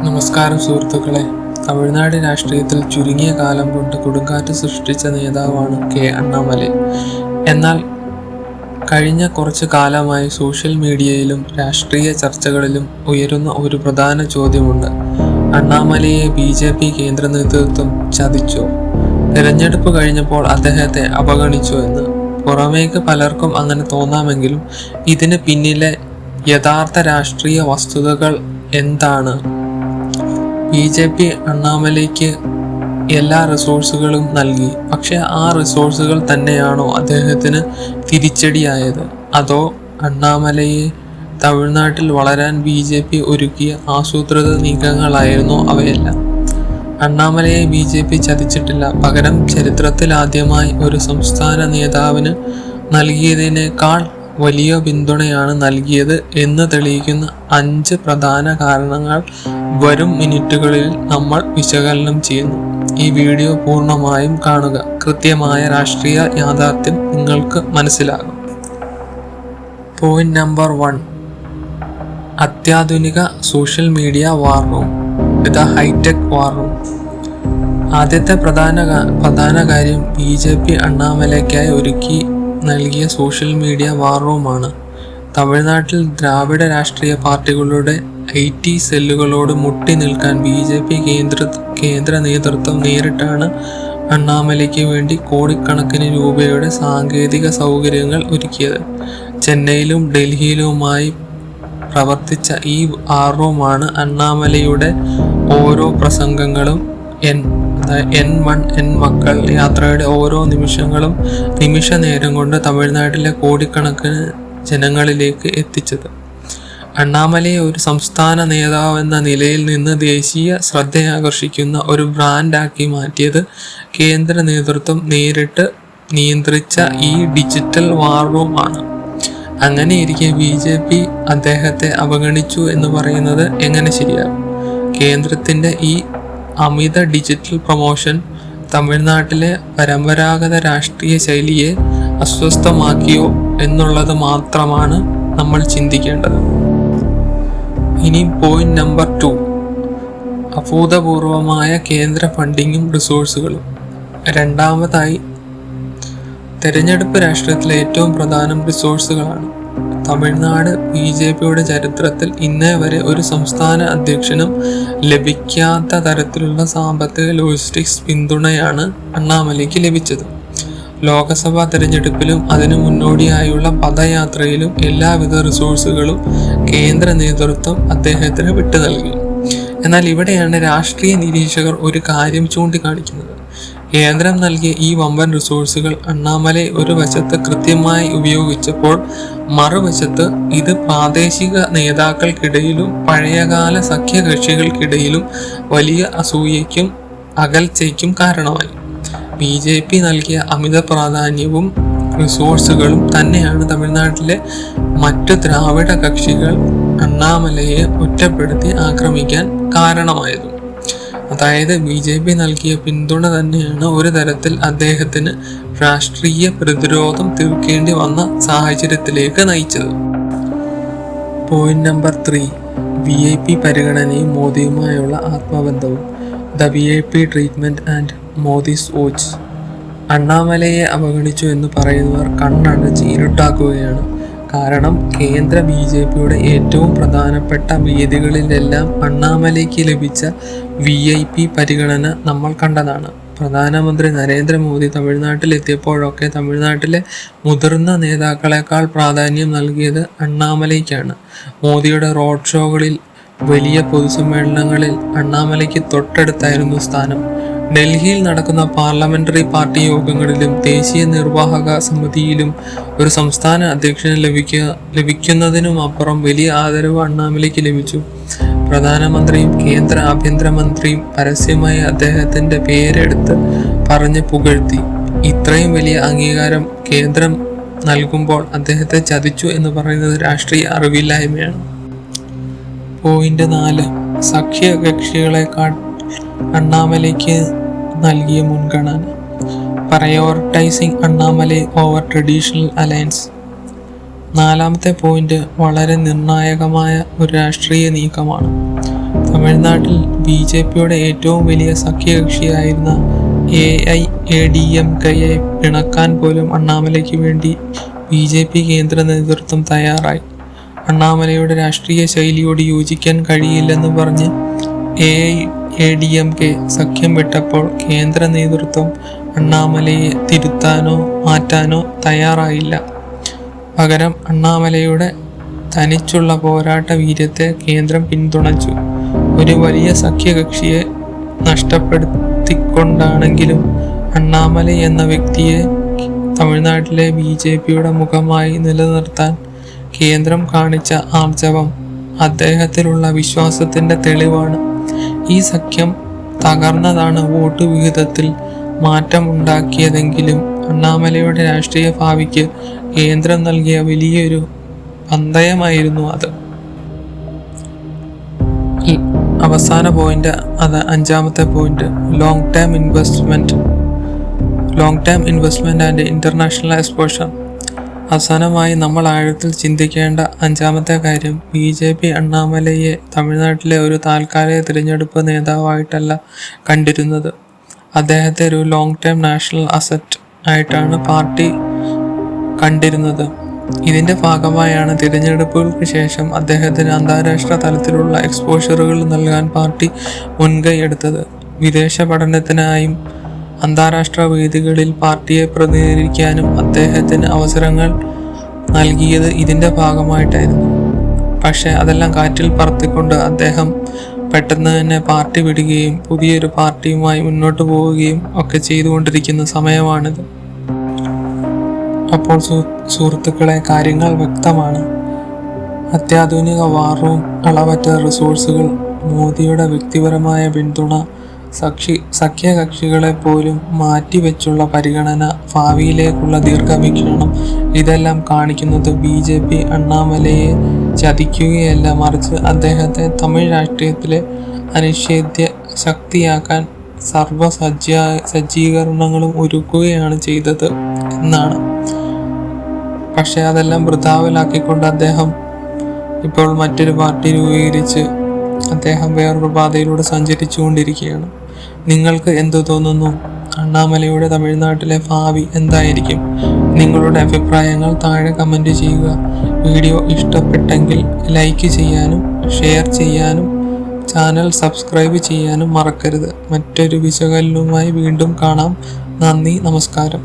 നമസ്കാരം സുഹൃത്തുക്കളെ. തമിഴ്നാട് രാഷ്ട്രീയത്തിൽ ചുരുങ്ങിയ കാലം കൊണ്ട് കൊടുങ്കാറ്റ് സൃഷ്ടിച്ച നേതാവാണ് കെ അണ്ണാമലൈ. എന്നാൽ കഴിഞ്ഞ കുറച്ചു കാലമായി സോഷ്യൽ മീഡിയയിലും രാഷ്ട്രീയ ചർച്ചകളിലും ഉയരുന്ന ഒരു പ്രധാന ചോദ്യമുണ്ട്: അണ്ണാമലയെ BJP കേന്ദ്ര നേതൃത്വം ചതിച്ചോ? തിരഞ്ഞെടുപ്പ് കഴിഞ്ഞപ്പോൾ അദ്ദേഹത്തെ അവഗണിച്ചോ എന്ന്. പുറമേക്ക് പലർക്കും അങ്ങനെ തോന്നാമെങ്കിലും ഇതിന് പിന്നിലെ യഥാർത്ഥ രാഷ്ട്രീയ വസ്തുതകൾ എന്താണ്? BJP അണ്ണാമലൈക്ക് എല്ലാ റിസോഴ്സുകളും നൽകി. പക്ഷെ ആ റിസോഴ്സുകൾ തന്നെയാണോ അദ്ദേഹത്തിന് തിരിച്ചടിയായത്? അതോ അണ്ണാമലയെ തമിഴ്നാട്ടിൽ വളരാൻ BJP ഒരുക്കിയ ആസൂത്രിത നീക്കങ്ങളായിരുന്നോ അവയെല്ലാം? അണ്ണാമലയെ BJP ചതിച്ചിട്ടില്ല. പകരം ചരിത്രത്തിൽ ആദ്യമായി ഒരു സംസ്ഥാന നേതാവിന് നൽകിയതിനേക്കാൾ വലിയ പിന്തുണയാണ് നൽകിയത് എന്ന് തെളിയിക്കുന്ന 5 പ്രധാന കാരണങ്ങൾ വരും മിനിറ്റുകളിൽ നമ്മൾ വിശകലനം ചെയ്യുന്നു. ഈ വീഡിയോ പൂർണ്ണമായും കാണുക. കൃത്യമായ രാഷ്ട്രീയ യാഥാർത്ഥ്യം നിങ്ങൾക്ക് മനസ്സിലാകും. പോയിന്റ് നമ്പർ 1: അത്യാധുനിക social media war room, the hi-tech war room. ആദ്യത്തെ പ്രധാന കാര്യം BJP അണ്ണാമലയ്ക്കായി ഒരുക്കി നൽകിയ സോഷ്യൽ മീഡിയ വാർ റൂമാണ്. തമിഴ്നാട്ടിൽ ദ്രാവിഡ രാഷ്ട്രീയ പാർട്ടികളുടെ IT സെല്ലുകളോട് മുട്ടി നിൽക്കാൻ BJP കേന്ദ്ര നേതൃത്വം നേരിട്ടാണ് അണ്ണാമലയ്ക്ക് വേണ്ടി കോടിക്കണക്കിന് രൂപയുടെ സാങ്കേതിക സൗകര്യങ്ങൾ ഒരുക്കിയത്. ചെന്നൈയിലും ഡൽഹിയിലുമായി പ്രവർത്തിച്ച ഈ വാർ റൂമാണ് അണ്ണാമലയുടെ ഓരോ പ്രസംഗങ്ങളും N1 മക്കൾ യാത്രയുടെ ഓരോ നിമിഷ നേരം കൊണ്ട് തമിഴ്നാട്ടിലെ കോടിക്കണക്കിന് ജനങ്ങളിലേക്ക് എത്തിച്ചത്. അണ്ണാമലയെ ഒരു സംസ്ഥാന നേതാവെന്ന നിലയിൽ നിന്ന് ദേശീയ ശ്രദ്ധയാകർഷിക്കുന്ന ഒരു ബ്രാൻഡാക്കി മാറ്റിയത് കേന്ദ്ര നേതൃത്വം നേരിട്ട് നിയന്ത്രിച്ച ഈ ഡിജിറ്റൽ വാർ റൂം ആണ്. അങ്ങനെയിരിക്കെ BJP അദ്ദേഹത്തെ അവഗണിച്ചു എന്ന് പറയുന്നത് എങ്ങനെ ശരിയാകും? കേന്ദ്രത്തിന്റെ ഈ അമിത ഡിജിറ്റൽ പ്രൊമോഷൻ തമിഴ്നാട്ടിലെ പരമ്പരാഗത രാഷ്ട്രീയ ശൈലിയെ അസ്വസ്ഥമാക്കിയോ എന്നുള്ളത് മാത്രമാണ് നമ്മൾ ചിന്തിക്കേണ്ടത്. ഇനി പോയിന്റ് നമ്പർ 2: അഭൂതപൂർവമായ കേന്ദ്ര ഫണ്ടിങ്ങും റിസോഴ്സുകളും. രണ്ടാമതായി, തെരഞ്ഞെടുപ്പ് രാഷ്ട്രീയത്തിലെ ഏറ്റവും പ്രധാനം റിസോഴ്സുകളാണ്. തമിഴ്നാട് BJPയുടെ ചരിത്രത്തിൽ ഇന്നേ വരെ ഒരു സംസ്ഥാന അധ്യക്ഷനും ലഭിക്കാത്ത തരത്തിലുള്ള സാമ്പത്തിക ലോജിസ്റ്റിക്സ് പിന്തുണയാണ് അണ്ണാമലയ്ക്ക് ലഭിച്ചത്. ലോക്സഭാ തെരഞ്ഞെടുപ്പിലും അതിനു മുന്നോടിയായുള്ള പദയാത്രയിലും എല്ലാവിധ റിസോഴ്സുകളും കേന്ദ്ര നേതൃത്വം അദ്ദേഹത്തിന് വിട്ടു നൽകി. എന്നാൽ ഇവിടെയാണ് രാഷ്ട്രീയ നിരീക്ഷകർ ഒരു കാര്യം ചൂണ്ടിക്കാണിക്കുന്നത്. കേന്ദ്രം നൽകിയ ഈ വമ്പൻ റിസോഴ്സുകൾ അണ്ണാമലൈ ഒരു വശത്ത് കൃത്യമായി ഉപയോഗിച്ചപ്പോൾ മറുവശത്ത് ഇത് പ്രാദേശിക നേതാക്കൾക്കിടയിലും പഴയകാല സഖ്യകക്ഷികൾക്കിടയിലും വലിയ അസൂയയ്ക്കും അകൽച്ചയ്ക്കും കാരണമായി. BJP നൽകിയ അമിത പ്രാധാന്യവും റിസോഴ്സുകളും തന്നെയാണ് തമിഴ്നാട്ടിലെ മറ്റു ദ്രാവിഡ കക്ഷികൾ അണ്ണാമലയെ ഒറ്റപ്പെടുത്തി ആക്രമിക്കാൻ കാരണമായത്. അതായത് BJP നൽകിയ പിന്തുണ തന്നെയാണ് ഒരു തരത്തിൽ അദ്ദേഹത്തിന് രാഷ്ട്രീയ പ്രതിരോധം തീർക്കേണ്ടി വന്ന സാഹചര്യത്തിലേക്ക് നയിച്ചത്. പോയിന്റ് നമ്പർ 3: VIP പരിഗണനയും മോദിയുമായുള്ള ആത്മബന്ധവും, the VIP treatment and Modi's watch. അണ്ണാമലയെ അവഗണിച്ചു എന്ന് പറയുന്നവർ കണ്ണടച്ച് ഇരുട്ടാക്കുകയാണ്. കാരണം കേന്ദ്ര BJPയുടെ ഏറ്റവും പ്രധാനപ്പെട്ട വേദികളിലെല്ലാം അണ്ണാമലയ്ക്ക് ലഭിച്ച VIP പരിഗണന നമ്മൾ കണ്ടതാണ്. പ്രധാനമന്ത്രി നരേന്ദ്രമോദി തമിഴ്നാട്ടിലെത്തിയപ്പോഴൊക്കെ തമിഴ്നാട്ടിലെ മുതിർന്ന നേതാക്കളെക്കാൾ പ്രാധാന്യം നൽകിയത് അണ്ണാമലയ്ക്കാണ്. മോദിയുടെ റോഡ് ഷോകളിൽ, വലിയ പൊതുസമ്മേളനങ്ങളിൽ അണ്ണാമലയ്ക്ക് തൊട്ടടുത്തായിരുന്നു സ്ഥാനം. ഡൽഹിയിൽ നടക്കുന്ന പാർലമെന്ററി പാർട്ടി യോഗങ്ങളിലും ദേശീയ നിർവാഹക സമിതിയിലും ഒരു സംസ്ഥാന അധ്യക്ഷന് ലഭിക്കുന്നതിനും അപ്പുറം വലിയ ആദരവ് അണ്ണാമലയ്ക്ക് ലഭിച്ചു. പ്രധാനമന്ത്രിയും കേന്ദ്ര ആഭ്യന്തരമന്ത്രിയും പരസ്യമായി അദ്ദേഹത്തിന്റെ പേരെടുത്ത് പറഞ്ഞ് പുകഴ്ത്തി. ഇത്രയും വലിയ അംഗീകാരം കേന്ദ്രം നൽകുമ്പോൾ അദ്ദേഹത്തെ ചതിച്ചു എന്ന് പറയുന്നത് രാഷ്ട്രീയ അറിവില്ലായ്മയാണ്. പോയിന്റ് 4: സഖ്യകക്ഷികളെക്കാൾ അണ്ണാമലയ്ക്ക് നൽകിയ മുൻഗണന, prioritising Annamalai over traditional alliance. നാലാമത്തെ പോയിന്റ് വളരെ നിർണായകമായ ഒരു രാഷ്ട്രീയ നീക്കമാണ്. തമിഴ്നാട്ടിൽ BJPയുടെ ഏറ്റവും വലിയ സഖ്യകക്ഷിയായിരുന്ന AIADMKയെ പിണക്കാൻ പോലും അണ്ണാമലയ്ക്ക് വേണ്ടി BJP കേന്ദ്ര നേതൃത്വം തയ്യാറായി. അണ്ണാമലയുടെ രാഷ്ട്രീയ ശൈലിയോട് യോജിക്കാൻ കഴിയില്ലെന്ന് പറഞ്ഞ് AIADMK സഖ്യം വിട്ടപ്പോൾ കേന്ദ്ര നേതൃത്വം അണ്ണാമലയെ തിരുത്താനോ മാറ്റാനോ തയ്യാറായില്ല. പകരം അണ്ണാമലയുടെ തനിച്ചുള്ള പോരാട്ട വീര്യത്തെ കേന്ദ്രം പിന്തുണച്ചു. ഒരു വലിയ സഖ്യകക്ഷിയെ നഷ്ടപ്പെടുത്തിക്കൊണ്ടാണെങ്കിലും അണ്ണാമല എന്ന വ്യക്തിയെ തമിഴ്നാട്ടിലെ BJPയുടെ മുഖമായി നിലനിർത്താൻ കേന്ദ്രം കാണിച്ച ആർജവം അദ്ദേഹത്തിലുള്ള വിശ്വാസത്തിന്റെ തെളിവാണ്. ഈ സഖ്യം തകർന്നതാണ് വോട്ട് വിഹിതത്തിൽ മാറ്റമുണ്ടാക്കിയതെങ്കിലും അണ്ണാമലയുടെ രാഷ്ട്രീയ ഭാവിക്ക് കേന്ദ്രം നൽകിയ വലിയൊരു പന്തയമായിരുന്നു അത്. അവസാന പോയിന്റ്, അത് 5ാമത്തെ point, long term investment and international exposure. അവസാനമായി നമ്മൾ ആഴത്തിൽ ചിന്തിക്കേണ്ട 5ാമത്തെ കാര്യം, BJP അണ്ണാമലയെ തമിഴ്നാട്ടിലെ ഒരു താൽക്കാലിക തിരഞ്ഞെടുപ്പ് നേതാവായിട്ടല്ല കണ്ടിരുന്നത്. അദ്ദേഹത്തെ ഒരു ലോങ് ടേം നാഷണൽ അസറ്റ് ആയിട്ടാണ് പാർട്ടി കണ്ടിരുന്നത്. ഇതിന്റെ ഭാഗമായാണ് തിരഞ്ഞെടുപ്പുകൾക്ക് ശേഷം അദ്ദേഹത്തിന് അന്താരാഷ്ട്ര തലത്തിലുള്ള എക്സ്പോഷറുകൾ നൽകാൻ പാർട്ടി മുൻകൈ എടുത്തത്. വിദേശ പഠനത്തിനായും അന്താരാഷ്ട്ര വേദികളിൽ പാർട്ടിയെ പ്രതിനിധീകരിക്കാനും അദ്ദേഹത്തിന് അവസരങ്ങൾ നൽകിയത് ഇതിന്റെ ഭാഗമായിട്ടായിരുന്നു. പക്ഷെ അതെല്ലാം കാറ്റിൽ പറത്തിക്കൊണ്ട് അദ്ദേഹം പെട്ടെന്ന് തന്നെ പാർട്ടി വിടുകയും പുതിയൊരു പാർട്ടിയുമായി മുന്നോട്ട് പോവുകയും ഒക്കെ ചെയ്തുകൊണ്ടിരിക്കുന്ന സമയമാണിത്. അപ്പോൾ സുഹൃത്തുക്കളെ, കാര്യങ്ങൾ വ്യക്തമാണ്. അത്യാധുനിക വാർ റൂം, അളവറ്റ റിസോഴ്സുകൾ, മോദിയുടെ വ്യക്തിപരമായ പിന്തുണ, സഖ്യകക്ഷികളെ പോലും മാറ്റിവെച്ചുള്ള പരിഗണന, ഭാവിയിലേക്കുള്ള ദീർഘവീക്ഷണം, ഇതെല്ലാം കാണിക്കുന്നത് BJP അണ്ണാമലയെ ചതിക്കുകയല്ല, മറിച്ച് അദ്ദേഹത്തെ തമിഴ് രാഷ്ട്രീയത്തിലെ അനിഷേധ്യ ശക്തിയാക്കാൻ സജ്ജീകരണങ്ങളും ഒരുക്കുകയാണ് ചെയ്തത് എന്നാണ്. പക്ഷെ അതെല്ലാം വൃഥാവിലാക്കിക്കൊണ്ട് അദ്ദേഹം ഇപ്പോൾ മറ്റൊരു പാർട്ടി രൂപീകരിച്ച് അദ്ദേഹം വേറൊരു പാതയിലൂടെ സഞ്ചരിച്ചു കൊണ്ടിരിക്കുകയാണ്. നിങ്ങൾക്ക് എന്തു തോന്നുന്നു? അണ്ണാമലയുടെ തമിഴ്നാട്ടിലെ ഭാവി എന്തായിരിക്കും? നിങ്ങളുടെ അഭിപ്രായങ്ങൾ താഴെ കമൻറ്റ് ചെയ്യുക. വീഡിയോ ഇഷ്ടപ്പെട്ടെങ്കിൽ ലൈക്ക് ചെയ്യാനും ഷെയർ ചെയ്യാനും ചാനൽ സബ്സ്ക്രൈബ് ചെയ്യാനും മറക്കരുത്. മറ്റൊരു വിശകലനവുമായി വീണ്ടും കാണാം. നന്ദി, നമസ്കാരം.